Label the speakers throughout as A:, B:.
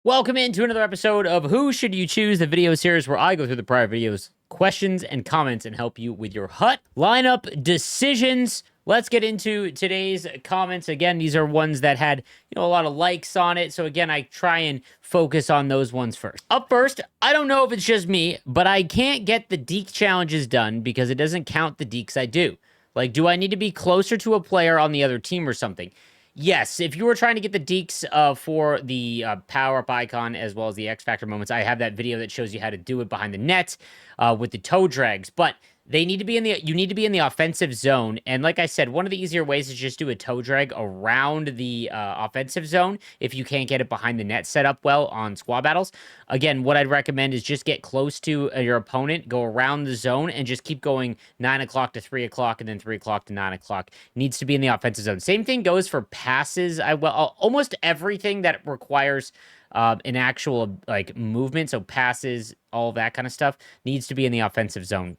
A: Welcome into another episode of Who Should You Choose, the video series where I go through the prior videos, questions, and comments and help you with your HUT lineup decisions. Let's get into today's comments. Again, these are ones that had, a lot of likes on it. So again, I try and focus on those ones first. Up first, I don't know if it's just me, but I can't get the deke challenges done because it doesn't count the dekes I do. Like, do I need to be closer to a player on the other team or something? Yes, if you were trying to get the dekes for the power-up icon as well as the X-Factor moments, I have that video that shows you how to do it behind the net with the toe drags. But you need to be in the offensive zone. And like I said, one of the easier ways is just do a toe drag around the offensive zone if you can't get it behind the net set up well on squad battles. Again, what I'd recommend is just get close to your opponent, go around the zone, and just keep going 9 o'clock to 3 o'clock and then 3 o'clock to 9 o'clock. Needs to be in the offensive zone. Same thing goes for passes. Almost everything that requires an actual movement, so passes, all that kind of stuff, needs to be in the offensive zone.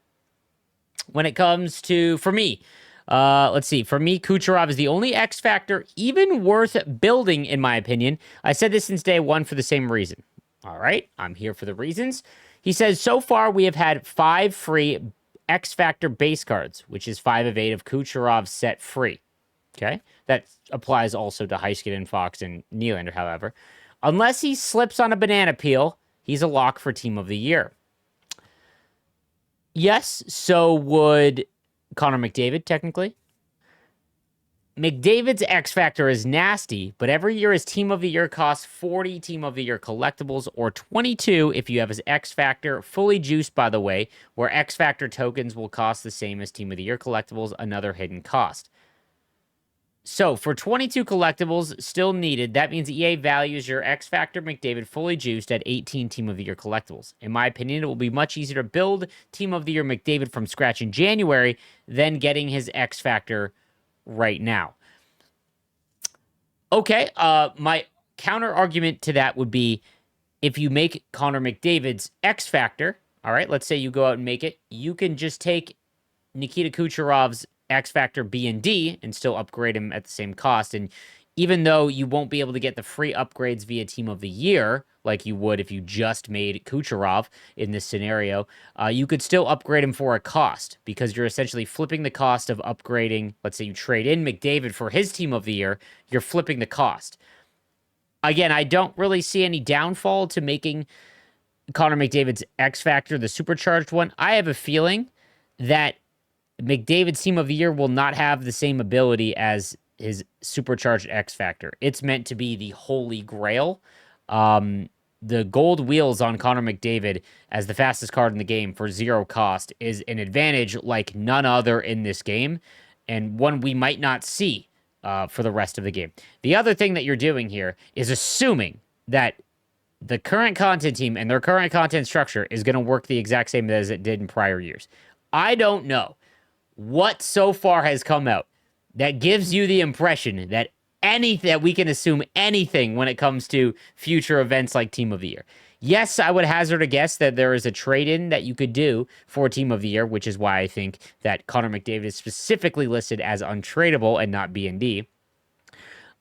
A: When it comes to, for me, Kucherov is the only X factor even worth building, in my opinion. I said this since day one for the same reason. All right, I'm here for the reasons. He says, so far we have had 5 free X factor base cards, which is 5 of 8 of Kucherov set free. Okay, that applies also to Heiskanen, Fox, and Nylander, however. Unless he slips on a banana peel, he's a lock for Team of the Year. Yes, so would Connor McDavid, technically. McDavid's X Factor is nasty, but every year his Team of the Year costs 40 Team of the Year collectibles, or 22 if you have his X Factor, fully juiced, by the way, where X Factor tokens will cost the same as Team of the Year collectibles, another hidden cost. So, for 22 collectibles still needed, that means EA values your X Factor McDavid fully juiced at 18 Team of the Year collectibles. In my opinion, it will be much easier to build Team of the Year McDavid from scratch in January than getting his X Factor right now. Okay, my counter argument to that would be if you make Connor McDavid's X Factor, all right, let's say you go out and make it, you can just take Nikita Kucherov's X Factor B and D and still upgrade him at the same cost. And even though you won't be able to get the free upgrades via Team of the Year like you would if you just made Kucherov in this scenario, you could still upgrade him for a cost because you're essentially flipping the cost of upgrading. Let's say you trade in McDavid for his Team of the Year, you're flipping the cost. Again, I don't really see any downfall to making Connor McDavid's X Factor the supercharged one. I have a feeling that McDavid's Team of the Year will not have the same ability as his supercharged X Factor. It's meant to be the holy grail. The gold wheels on Connor McDavid as the fastest card in the game for 0 cost is an advantage like none other in this game, and one we might not see for the rest of the game. The other thing that you're doing here is assuming that the current content team and their current content structure is going to work the exact same as it did in prior years. I don't know what so far has come out that gives you the impression that that we can assume anything when it comes to future events like Team of the Year. Yes, I would hazard a guess that there is a trade-in that you could do for Team of the Year, which is why I think that Connor McDavid is specifically listed as untradeable and not B&D.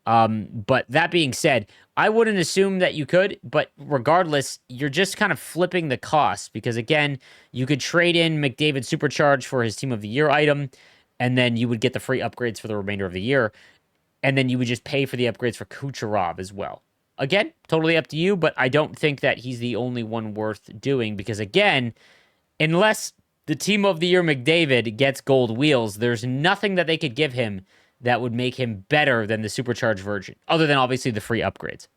A: But that being said, I wouldn't assume that you could, but regardless, you're just kind of flipping the cost because, again, you could trade in McDavid Supercharged for his Team of the Year item, and then you would get the free upgrades for the remainder of the year, and then you would just pay for the upgrades for Kucherov as well. Again, totally up to you, but I don't think that he's the only one worth doing because, again, unless the Team of the Year McDavid gets gold wheels, there's nothing that they could give him that would make him better than the supercharged version, other than obviously the free upgrades.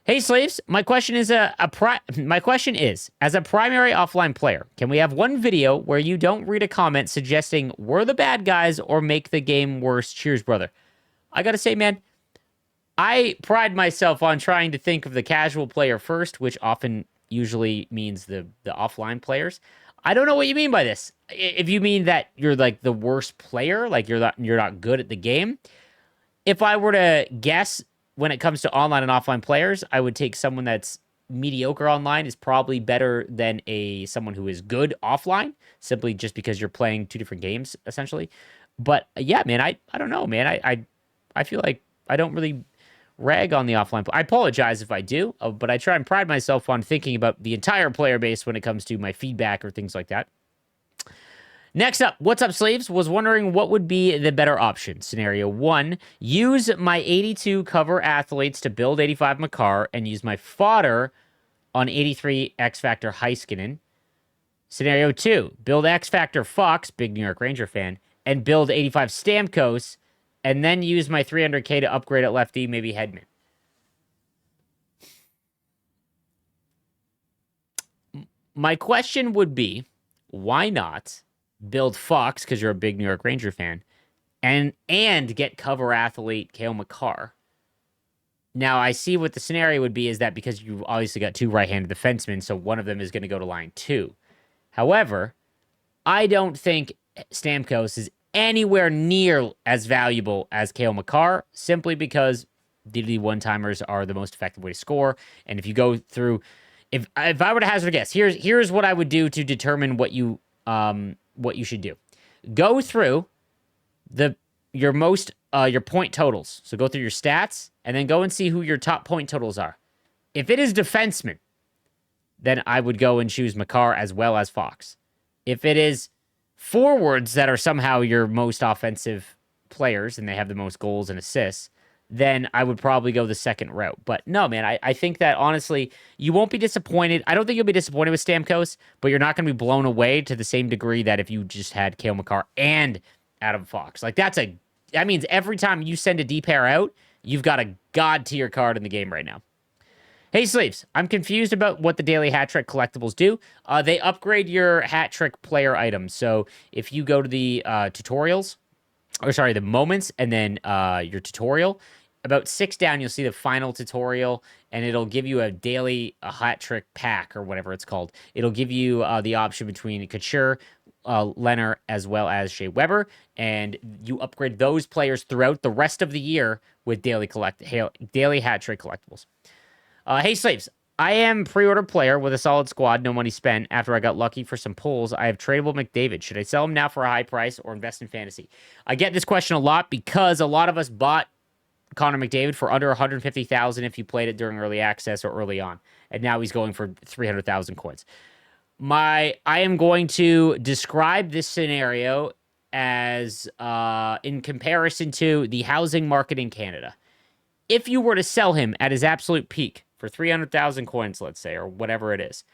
A: Hey, slaves, my question is, as a primary offline player, can we have one video where you don't read a comment suggesting we're the bad guys or make the game worse? Cheers, brother. I gotta say, man, I pride myself on trying to think of the casual player first, which often usually means the offline players. I don't know what you mean by this. If you mean that you're like the worst player, like you're not good at the game. If I were to guess when it comes to online and offline players, I would take someone that's mediocre online is probably better than someone who is good offline, simply just because you're playing 2 different games essentially. But yeah, man, I don't know, man. I feel like I don't really rag on the offline. I apologize if I do, but I try and pride myself on thinking about the entire player base when it comes to my feedback or things like that. Next up, what's up, Slaves? Was wondering what would be the better option. Scenario 1, use my 82 cover athletes to build 85 Makar and use my fodder on 83 X Factor Heiskanen. Scenario 2, build X Factor Fox, big New York Ranger fan, and build 85 Stamkos, and then use my 300K to upgrade at lefty, maybe Hedman. My question would be, why not build Fox, because you're a big New York Ranger fan, and get cover athlete Cale Makar? Now, I see what the scenario would be is that because you've obviously got 2 right-handed defensemen, so one of them is going to go to line 2. However, I don't think Stamkos is anywhere near as valuable as Cale Makar, simply because DD one-timers are the most effective way to score. And if you go through, if I were to hazard a guess, here's what I would do to determine what you should do. Go through your point totals. So go through your stats and then go and see who your top point totals are. If it is defensemen, then I would go and choose Makar as well as Fox. If it is forwards that are somehow your most offensive players and they have the most goals and assists, then I would probably go the second route. But no, man, I think that honestly, you won't be disappointed. I don't think you'll be disappointed with Stamkos, but you're not going to be blown away to the same degree that if you just had Cale Makar and Adam Fox. Like that means every time you send a D pair out, you've got a god tier card in the game right now. Hey, Sleeves, I'm confused about what the daily hat trick collectibles do. They upgrade your hat trick player items. So if you go to the the moments, and then your tutorial, about 6 down, you'll see the final tutorial, and it'll give you a hat trick pack or whatever it's called. It'll give you the option between Couture, Leonard, as well as Shea Weber, and you upgrade those players throughout the rest of the year with daily hat trick collectibles. Hey, Slaves, I am pre-order player with a solid squad, no money spent. After I got lucky for some pulls, I have tradable McDavid. Should I sell him now for a high price or invest in fantasy? I get this question a lot because a lot of us bought Connor McDavid for under $150,000 if you played it during early access or early on, and now he's going for 300,000 coins. I am going to describe this scenario as in comparison to the housing market in Canada. If you were to sell him at his absolute peak for 300,000 coins, let's say, or whatever it is,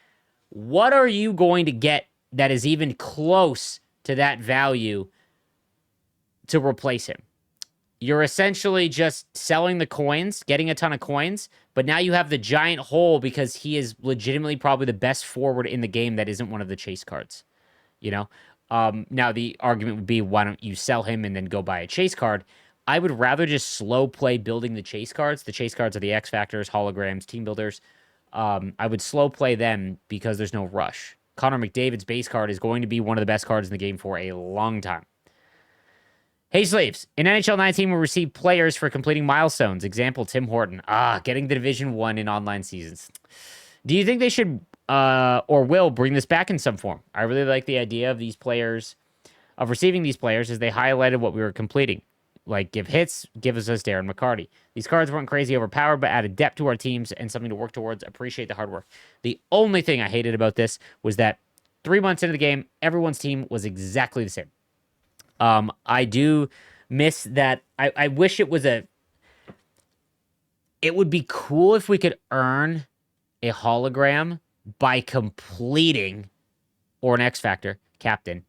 A: what are you going to get that is even close to that value to replace him? You're essentially just selling the coins, getting a ton of coins, but now you have the giant hole because he is legitimately probably the best forward in the game that isn't one of the chase cards, you know? Now the argument would be, why don't you sell him and then go buy a chase card? I would rather just slow play building the chase cards. The chase cards are the X Factors, holograms, team builders. I would slow play them because there's no rush. Connor McDavid's base card is going to be one of the best cards in the game for a long time. Hey, Slaves. In NHL 19, we receive players for completing milestones. Example, Tim Horton. Getting the Division 1 in online seasons. Do you think they should or will bring this back in some form? I really like the idea of these players, of receiving these players, as they highlighted what we were completing. Like, give hits, give us Darren McCarty. These cards weren't crazy overpowered, but added depth to our teams and something to work towards. Appreciate the hard work. The only thing I hated about this was that 3 months into the game, everyone's team was exactly the same. I do miss that. I wish it was it would be cool if we could earn a hologram by completing, or an X Factor captain,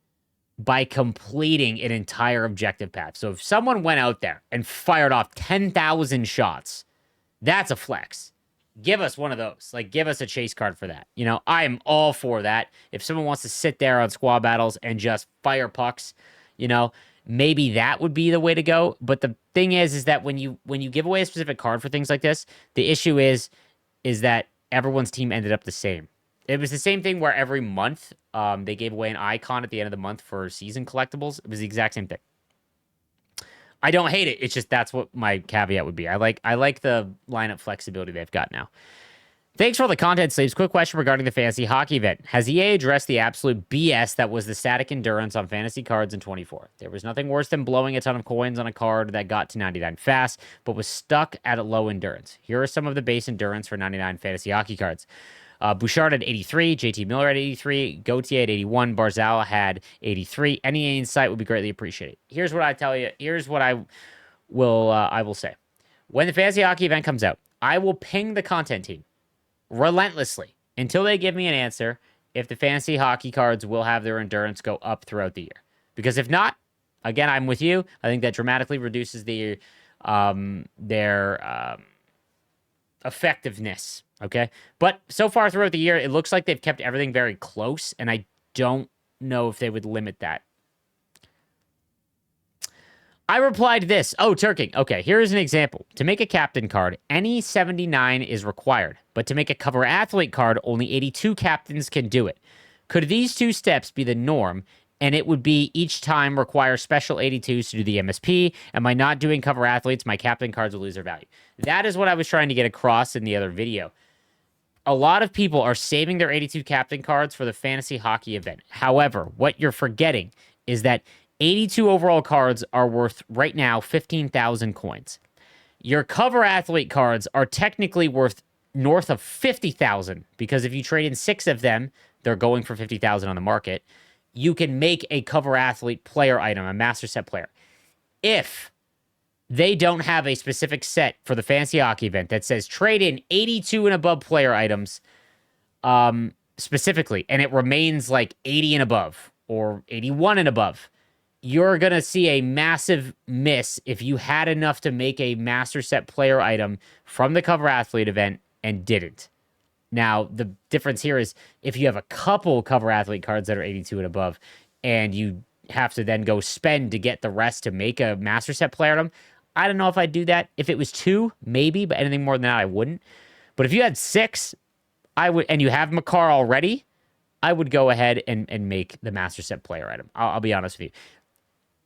A: by completing an entire objective path. So if someone went out there and fired off 10,000 shots, that's a flex. Give us one of those. Like, give us a chase card for that. You know, I am all for that. If someone wants to sit there on squad battles and just fire pucks, you know, maybe that would be the way to go. But the thing is that when you give away a specific card for things like this, the issue is that everyone's team ended up the same. It was the same thing where every month they gave away an icon at the end of the month for season collectibles. It was the exact same thing. I don't hate it. It's just that's what my caveat would be. I like the lineup flexibility they've got now. Thanks for all the content, Sleeves. Quick question regarding the fantasy hockey event. Has EA addressed the absolute BS that was the static endurance on fantasy cards in 24? There was nothing worse than blowing a ton of coins on a card that got to 99 fast, but was stuck at a low endurance. Here are some of the base endurance for 99 fantasy hockey cards. Bouchard had 83, JT Miller had 83, Gauthier had 81, Barzal had 83. Any insight would be greatly appreciated. Here's what I tell you. Here's what I will say. When the fantasy hockey event comes out, I will ping the content team relentlessly until they give me an answer if the fantasy hockey cards will have their endurance go up throughout the year. Because if not, again, I'm with you. I think that dramatically reduces their effectiveness. Okay. But so far throughout the year, it looks like they've kept everything very close, and I don't know if they would limit that. I replied this. Oh, Turking. Okay, here's an example. To make a captain card, any 79 is required. But to make a cover athlete card, only 82 captains can do it. Could these two steps be the norm, and it would be each time require special 82s to do the MSP, and by not doing cover athletes, my captain cards will lose their value? That is what I was trying to get across in the other video. A lot of people are saving their 82 captain cards for the fantasy hockey event. However, what you're forgetting is that 82 overall cards are worth right now 15,000 coins. Your cover athlete cards are technically worth north of 50,000 because if you trade in 6 of them, they're going for 50,000 on the market. You can make a cover athlete player item, a master set player. If they don't have a specific set for the fantasy hockey event that says trade in 82 and above player items specifically, and it remains like 80 and above or 81 and above, you're going to see a massive miss if you had enough to make a master set player item from the cover athlete event and didn't. Now, the difference here is if you have a couple cover athlete cards that are 82 and above, and you have to then go spend to get the rest to make a master set player item, I don't know if I'd do that. If it was 2, maybe, but anything more than that, I wouldn't. But if you had 6, I would, and you have Makar already, I would go ahead and make the master set player item. I'll be honest with you.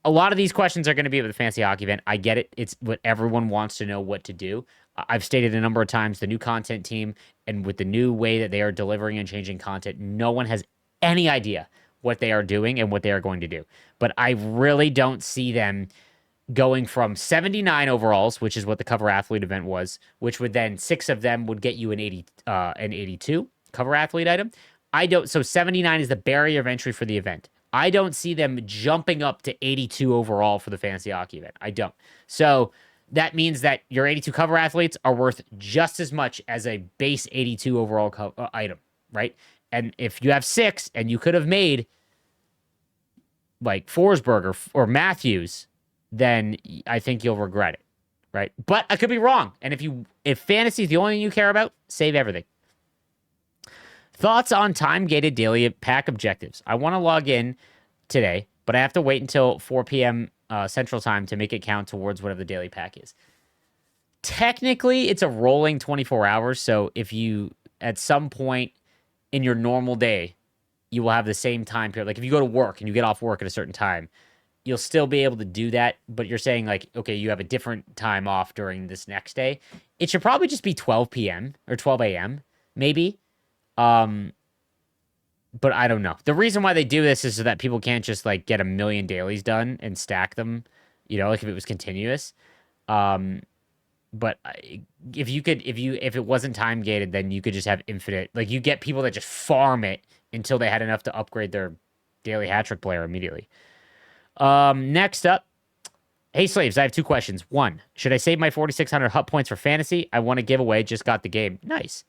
A: A lot of these questions are going to be about the fantasy hockey event. I get it. It's what everyone wants to know what to do. I've stated a number of times, the new content team, and with the new way that they are delivering and changing content, no one has any idea what they are doing and what they are going to do. But I really don't see them going from 79 overalls, which is what the cover athlete event was, which would then 6 of them would get you an 82 cover athlete item. So 79 is the barrier of entry for the event. I don't see them jumping up to 82 overall for the fantasy hockey event. I don't. So that means that your 82 cover athletes are worth just as much as a base 82 overall item, right? And if you have 6 and you could have made like Forsberg or Matthews, then I think you'll regret it, right? But I could be wrong. And if fantasy is the only thing you care about, save everything. Thoughts on time-gated daily pack objectives. I want to log in today, but I have to wait until 4 p.m. Central Time to make it count towards whatever the daily pack is. Technically, it's a rolling 24 hours, so if you, at some point in your normal day, you will have the same time period. Like if you go to work and you get off work at a certain time, you'll still be able to do that, but you're saying like, okay, you have a different time off during this next day. It should probably just be 12 p.m. or 12 a.m., maybe. But I don't know. The reason why they do this is so that people can't just like get a million dailies done and stack them, like if it was continuous. But if it wasn't time gated, then you could just have infinite, like you get people that just farm it until they had enough to upgrade their daily hat trick player immediately. Next up, hey Slaves, I have 2 questions. 1, should I save my 4,600 hut points for fantasy? I want to give away, just got the game. Nice.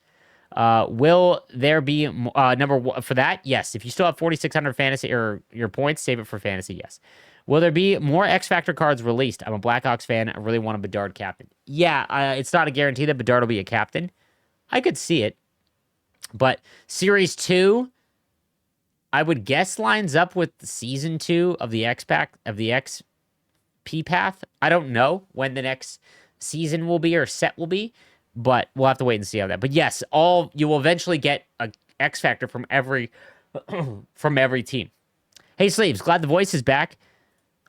A: Will there be number 1 for that? Yes. If you still have 4,600 fantasy or your points, save it for fantasy. Yes. Will there be more X Factor cards released? I'm a Blackhawks fan. I really want a Bedard captain. Yeah, it's not a guarantee that Bedard will be a captain. I could see it, but Series 2, I would guess lines up with Season 2 of the X Pack of the XP path. I don't know when the next season will be or set will be. But we'll have to wait and see how that. But yes, you will eventually get a X Factor from every team. Hey Sleeves, glad the voice is back.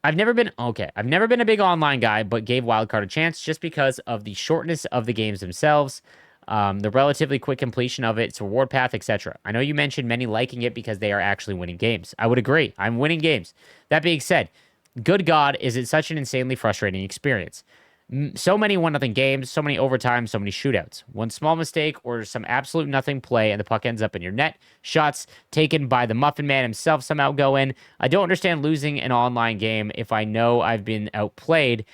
A: I've never been a big online guy, but gave Wildcard a chance just because of the shortness of the games themselves. The relatively quick completion of its reward path, etc. I know you mentioned many liking it because they are actually winning games. I would agree. I'm winning games. That being said, good God, is it such an insanely frustrating experience. So many 1-0 games, so many overtimes, so many shootouts. One small mistake or some absolute nothing play and the puck ends up in your net. Shots taken by the Muffin Man himself somehow go in. I don't understand losing an online game if I know I've been outplayed,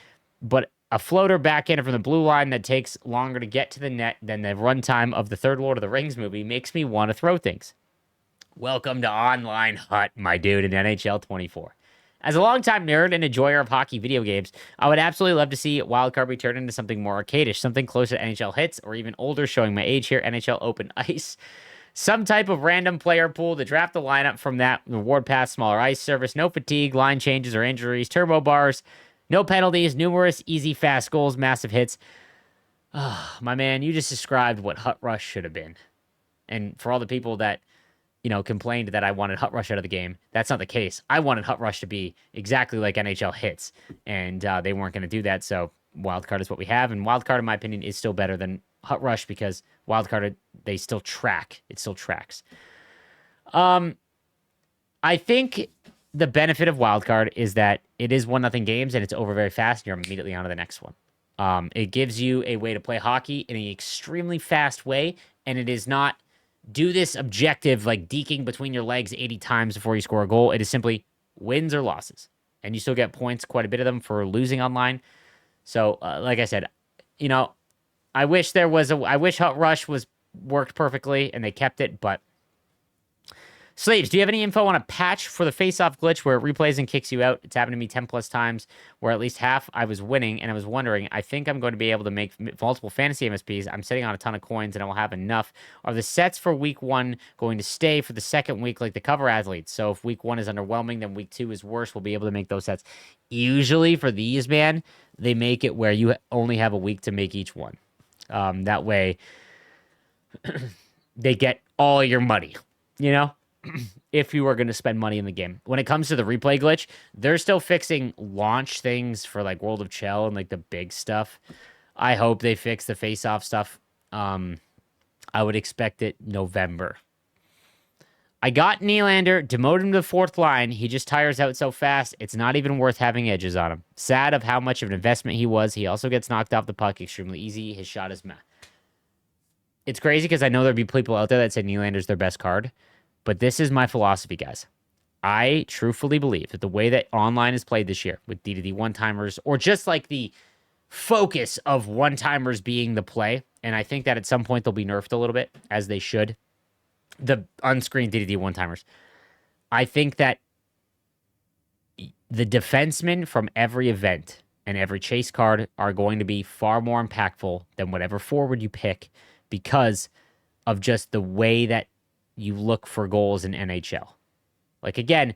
A: but a floater backhander from the blue line that takes longer to get to the net than the runtime of the third Lord of the Rings movie makes me want to throw things. Welcome to Online Hut, my dude, in NHL 24. As a longtime nerd and enjoyer of hockey video games, I would absolutely love to see Wildcard be turned into something more arcadish, something closer to NHL hits, or even older, showing my age here, NHL Open Ice. Some type of random player pool to draft the lineup from that reward path, smaller ice service, no fatigue, line changes or injuries, turbo bars, no penalties, numerous easy, fast goals, massive hits. Oh, my man, you just described what Hut Rush should have been. And for all the people that complained that I wanted Hut Rush out of the game. That's not the case. I wanted Hut Rush to be exactly like NHL hits, and they weren't going to do that. So Wildcard is what we have, and Wildcard, in my opinion, is still better than Hut Rush because Wildcard, they still track. It still tracks. I think the benefit of Wildcard is that it is 1-0 games, and it's over very fast, and you're immediately on to the next one. It gives you a way to play hockey in an extremely fast way, and it is not do this objective like deking between your legs 80 times before you score a goal. It is simply wins or losses. And you still get points, quite a bit of them, for losing online. So, like I said, I wish Hut Rush worked perfectly and they kept it, but Slaves, do you have any info on a patch for the face-off glitch where it replays and kicks you out? It's happened to me 10 plus times where at least half I was winning, and I was wondering, I think I'm going to be able to make multiple fantasy MSPs. I'm sitting on a ton of coins, and I will have enough. Are the sets for week 1 going to stay for the second week like the cover athletes? So if week 1 is underwhelming, then week 2 is worse. We'll be able to make those sets. Usually for these, man, they make it where you only have a week to make each one. That way, they get all your money, if you were going to spend money in the game. When it comes to the replay glitch, they're still fixing launch things for like World of Chell and like the big stuff. I hope they fix the face-off stuff. I would expect it November. I got Nylander, demoted him to the 4th line. He just tires out so fast, it's not even worth having edges on him. Sad of how much of an investment he was. He also gets knocked off the puck extremely easy. His shot is meh. It's crazy because I know there'd be people out there that say Nylander's their best card. But this is my philosophy, guys. I truthfully believe that the way that online is played this year with D2D one-timers, or just like the focus of one-timers being the play, and I think that at some point they'll be nerfed a little bit, as they should, the unscreened D2D one-timers. I think that the defensemen from every event and every chase card are going to be far more impactful than whatever forward you pick because of just the way that you look for goals in NHL. Like, again,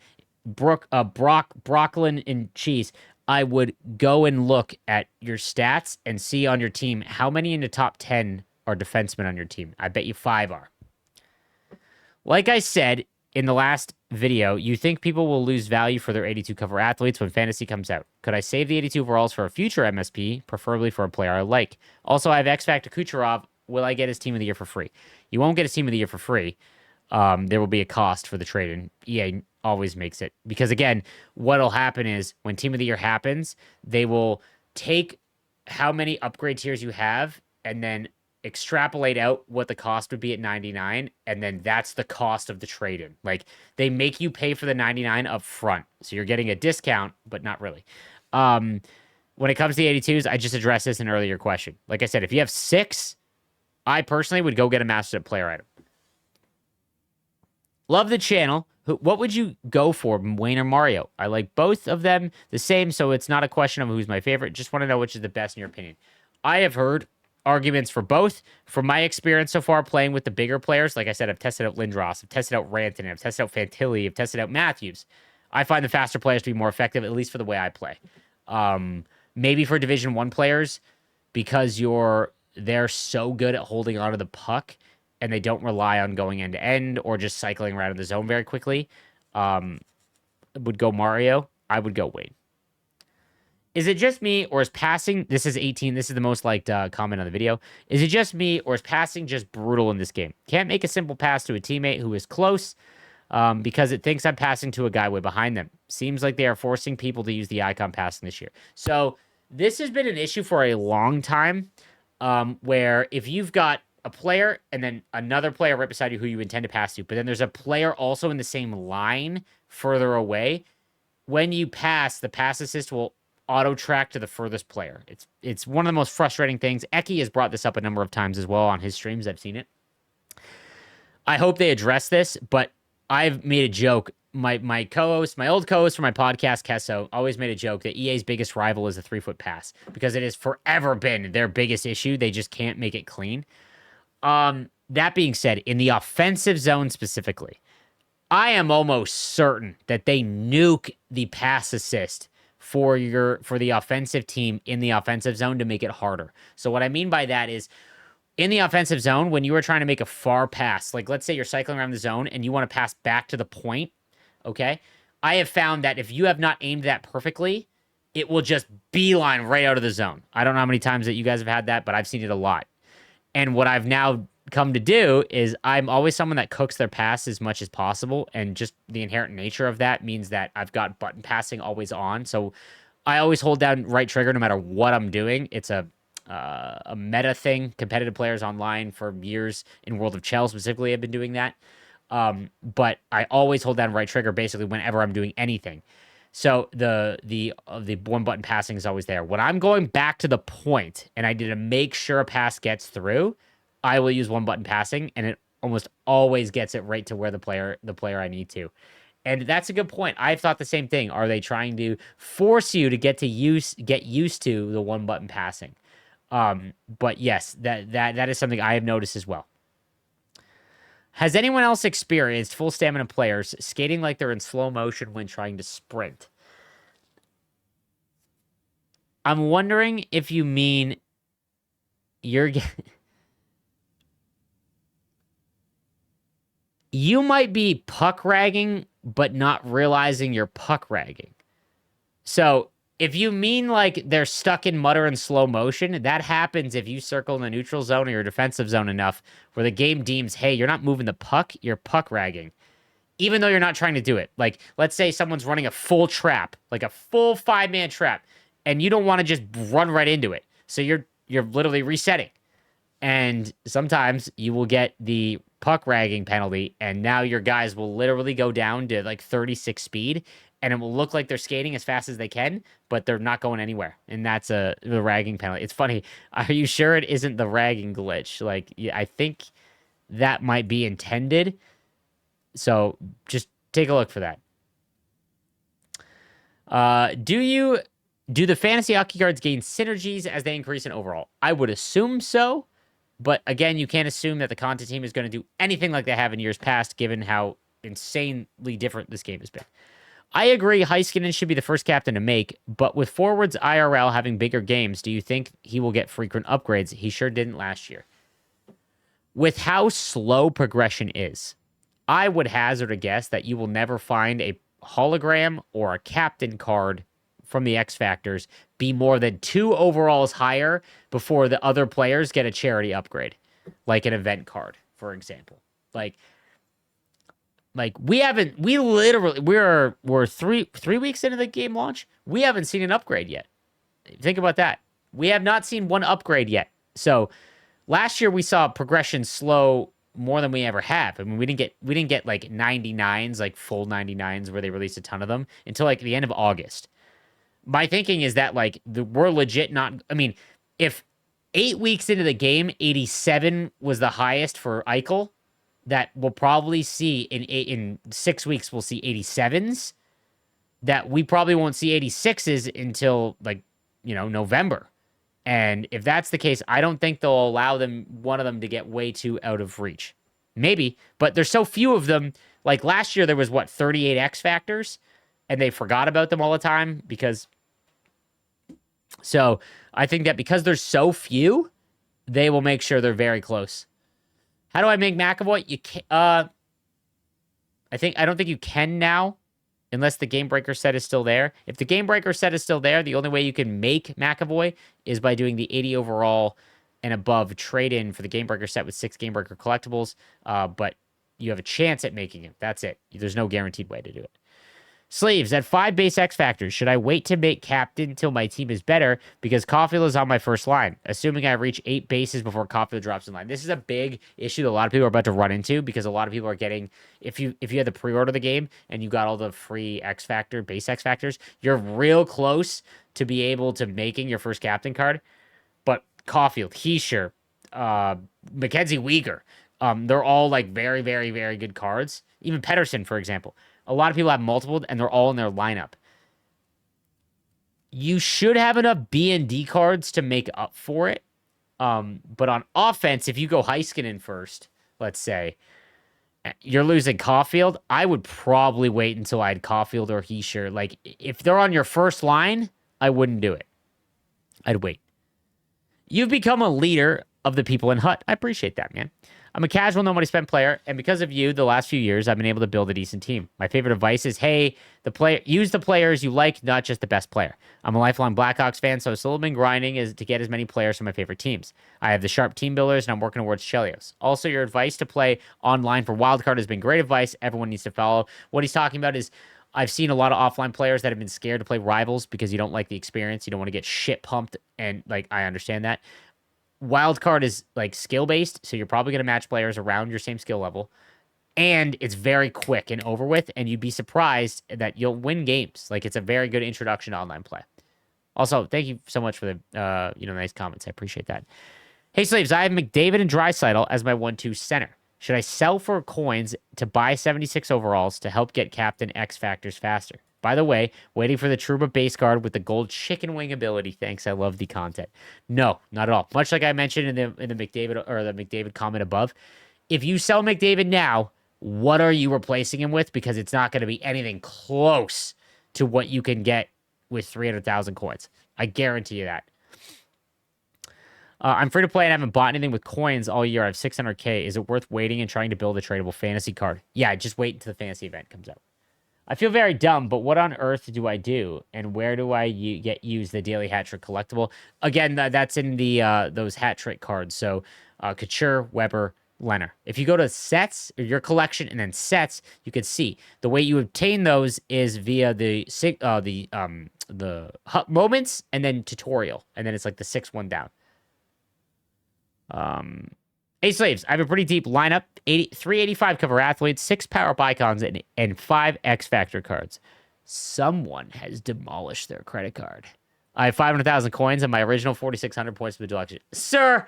A: Brocklin and Cheese, I would go and look at your stats and see on your team how many in the top 10 are defensemen on your team. I bet you 5 are. Like I said in the last video, you think people will lose value for their 82 cover athletes when fantasy comes out. Could I save the 82 overalls for a future MSP, preferably for a player I like? Also, I have X Factor Kucherov. Will I get his team of the year for free? You won't get his team of the year for free. There will be a cost for the trade, and EA always makes it. Because, again, what'll happen is when Team of the Year happens, they will take how many upgrade tiers you have and then extrapolate out what the cost would be at 99, and then that's the cost of the trade-in. Like, they make you pay for the 99 up front, so you're getting a discount, but not really. When it comes to the 82s, I just addressed this in an earlier question. Like I said, if you have 6, I personally would go get a Master Player item. Love the channel. What would you go for, Wayne or Mario? I like both of them the same, so it's not a question of who's my favorite. Just want to know which is the best in your opinion. I have heard arguments for both. From my experience so far playing with the bigger players, like I said, I've tested out Lindros, I've tested out Rantanen, I've tested out Fantilli, I've tested out Matthews. I find the faster players to be more effective, at least for the way I play. Maybe for Division 1 players, because they're so good at holding onto the puck, and they don't rely on going end-to-end or just cycling around in the zone very quickly, would go Mario. I would go Wayne. Is it just me, or is passing? This is 18. This is the most liked comment on the video. Is it just me, or is passing just brutal in this game? Can't make a simple pass to a teammate who is close because it thinks I'm passing to a guy way behind them. Seems like they are forcing people to use the icon passing this year. So this has been an issue for a long time, where if you've got a player and then another player right beside you who you intend to pass to, but then there's a player also in the same line further away, when you pass, the pass assist will auto track to the furthest player. It's one of the most frustrating things. Eki has brought this up a number of times as well on his streams. I've seen it. I hope they address this, but I've made a joke. My co-host, my old co-host for my podcast, Kesso, always made a joke that EA's biggest rival is the 3-foot pass because it has forever been their biggest issue. They just can't make it clean. That being said, in the offensive zone specifically, I am almost certain that they nuke the pass assist for the offensive team in the offensive zone to make it harder. So what I mean by that is, in the offensive zone, when you are trying to make a far pass, like let's say you're cycling around the zone and you want to pass back to the point, okay? I have found that if you have not aimed that perfectly, it will just beeline right out of the zone. I don't know how many times that you guys have had that, but I've seen it a lot. And what I've now come to do is I'm always someone that cooks their pass as much as possible, and just the inherent nature of that means that I've got button passing always on. So I always hold down right trigger no matter what I'm doing. It's a meta thing. Competitive players online for years in World of Chell specifically have been doing that. But I always hold down right trigger basically whenever I'm doing anything. So the one button passing is always there. When I'm going back to the point and I need to make sure a pass gets through, I will use one button passing, and it almost always gets it right to where the player I need to. And that's a good point. I've thought the same thing. Are they trying to force you to get used to the one button passing? But yes, that is something I have noticed as well. Has anyone else experienced full stamina players skating like they're in slow motion when trying to sprint? I'm wondering if you mean you might be puck ragging, but not realizing you're puck ragging. So if you mean like they're stuck in mutter and slow motion, that happens if you circle in the neutral zone or your defensive zone enough where the game deems, hey, you're not moving the puck, you're puck ragging. Even though you're not trying to do it. Like, let's say someone's running a full trap, like a full 5-man trap, and you don't want to just run right into it. So you're literally resetting. And sometimes you will get the puck ragging penalty, and now your guys will literally go down to like 36 speed, and it will look like they're skating as fast as they can, but they're not going anywhere. And that's the ragging penalty. It's funny. Are you sure it isn't the ragging glitch? Like, I think that might be intended. So just take a look for that. Do the fantasy hockey cards gain synergies as they increase in overall? I would assume so. But again, you can't assume that the content team is going to do anything like they have in years past, given how insanely different this game has been. I agree Heiskanen should be the first captain to make, but with forwards IRL having bigger games, do you think he will get frequent upgrades? He sure didn't last year. With how slow progression is, I would hazard a guess that you will never find a hologram or a captain card from the X Factors be more than 2 overalls higher before the other players get a charity upgrade, like an event card, for example. Like we're 3 weeks into the game launch. We haven't seen an upgrade yet. Think about that. We have not seen one upgrade yet. So last year we saw progression slow more than we ever have. I mean, we didn't get like 99s, like full 99s where they released a ton of them until like the end of August. My thinking is that like we're legit not. I mean, if 8 weeks into the game, 87 was the highest for Eichel, that we'll probably see in 6 weeks we'll see 87s. That we probably won't see 86s until like November. And if that's the case, I don't think they'll allow one of them to get way too out of reach. Maybe, but there's so few of them. Like last year, there was 38 X Factors, and they forgot about them all the time because. So I think that because there's so few, they will make sure they're very close. How do I make McAvoy? You can. I don't think you can now. unless the Game Breaker set is still there. If the Game Breaker set is still there, the only way you can make McAvoy is by doing the 80 overall and above trade-in for the Game Breaker set with 6 Game Breaker collectibles, but you have a chance at making it. That's it. There's no guaranteed way to do it. Sleeves, at 5 base X factors, should I wait to make captain until my team is better because Caulfield is on my first line, assuming I reach 8 bases before Caulfield drops in line? This is a big issue that a lot of people are about to run into because a lot of people are getting, if you had to pre-order the game and you got all the free X factor, base X factors, you're real close to be able to making your first captain card. But Caulfield, Heischer, Mackenzie Weegar, they're all like very, very, very good cards. Even Pedersen, for example. A lot of people have multiple, and they're all in their lineup. You should have enough B and D cards to make up for it. But on offense, if you go Heiskanen first, let's say, you're losing Caulfield, I would probably wait until I had Caulfield or Heischer. Like, if they're on your first line, I wouldn't do it. I'd wait. You've become a leader of the people in Hut. I appreciate that, man. I'm a casual, no money spent player, and because of you, the last few years, I've been able to build a decent team. My favorite advice is, hey, use the players you like, not just the best player. I'm a lifelong Blackhawks fan, so I've still been grinding to get as many players from my favorite teams. I have the sharp team builders, and I'm working towards Chelios. Also, your advice to play online for Wildcard has been great advice. Everyone needs to follow. What he's talking about is, I've seen a lot of offline players that have been scared to play Rivals because you don't like the experience. You don't want to get shit pumped, and like I understand that. Wildcard is like skill based, so you're probably going to match players around your same skill level, and it's very quick and over with, and you'd be surprised that you'll win games. Like, it's a very good introduction to online play. Also, thank you so much for the nice comments. I appreciate that. Hey Slaves, I have McDavid and Draisaitl as my 1-2 center. Should I sell for coins to buy 76 overalls to help get captain X factors faster? By the way, waiting for the Trouba base card with the gold chicken wing ability. Thanks, I love the content. No, not at all. Much like I mentioned in the McDavid or the McDavid comment above, if you sell McDavid now, what are you replacing him with? Because it's not going to be anything close to what you can get with 300,000 coins. I guarantee you that. I'm free to play and haven't bought anything with coins all year. I have 600K. Is it worth waiting and trying to build a tradable fantasy card? Yeah, just wait until the fantasy event comes out. I feel very dumb, but what on earth do I do? And where do I use the daily hat trick collectible? Again, that's in the those hat trick cards. So Couture, Weber, Leonard. If you go to sets, or your collection, and then sets, you can see the way you obtain those is via the moments and then tutorial, and then it's like the 6-1 down. Hey Slaves, I have a pretty deep lineup, 385 cover athletes, 6 power-up icons, and 5 X Factor cards. Someone has demolished their credit card. I have 500,000 coins and my original 4,600 points for the deluxe. Sir,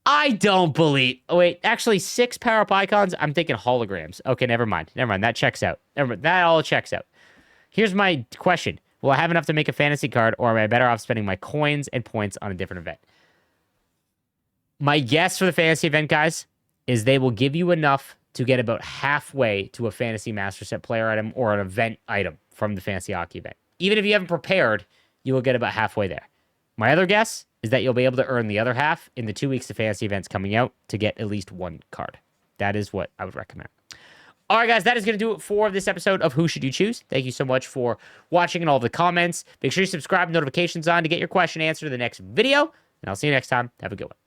A: I don't believe... Oh, wait, actually, 6 power-up icons? I'm thinking holograms. Okay, never mind. That checks out. That all checks out. Here's my question. Will I have enough to make a fantasy card, or am I better off spending my coins and points on a different event? My guess for the fantasy event, guys, is they will give you enough to get about halfway to a fantasy master set player item or an event item from the fantasy hockey event. Even if you haven't prepared, you will get about halfway there. My other guess is that you'll be able to earn the other half in the 2 weeks the fantasy event's coming out to get at least 1 card. That is what I would recommend. All right, guys, that is going to do it for this episode of Who Should You Choose? Thank you so much for watching and all the comments. Make sure you subscribe, notifications on to get your question answered in the next video, and I'll see you next time. Have a good one.